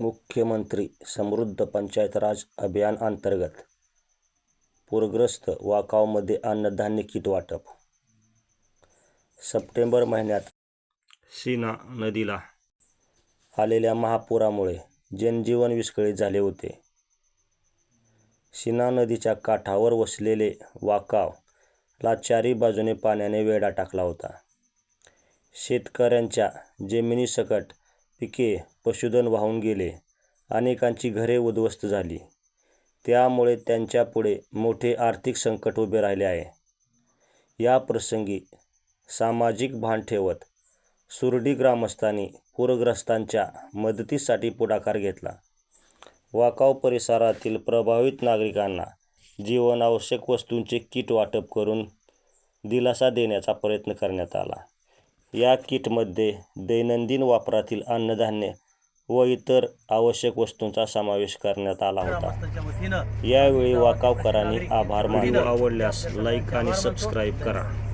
मुख्यमंत्री समृद्ध पंचायत राज अभियान अंतर्गत पूरग्रस्त वाकावमध्ये अन्नधान्य किट वाटप. सप्टेंबर महिन्यात सीना नदीला आलेल्या महापुरामुळे जनजीवन विस्कळीत झाले होते. सीना नदीच्या काठावर वसलेले वाकावला चारी बाजूने पाण्याने वेढा टाकला होता. शेतकऱ्यांच्या जमिनीसकट पिके, पशुधन वाहून गेले. अनेकांची घरे उद्ध्वस्त झाली. त्यामुळे त्यांच्यापुढे मोठे आर्थिक संकट उभे राहिले आहे. या प्रसंगी सामाजिक भान ठेवत सुरडी ग्रामस्थांनी पूरग्रस्तांच्या मदतीसाठी पुढाकार घेतला. वाकाव परिसरातील प्रभावित नागरिकांना जीवनावश्यक वस्तूंचे किट वाटप करून दिलासा देण्याचा प्रयत्न करण्यात आला. या किटमध्ये दैनंदिन वापरातील अन्नधान्य व इतर आवश्यक वस्तूंचा समावेश करण्यात आला होता. यावेळी वाकावकरांनी आभार मानले. व्हिडिओ आवडल्यास लाईक आणि सबस्क्राईब करा.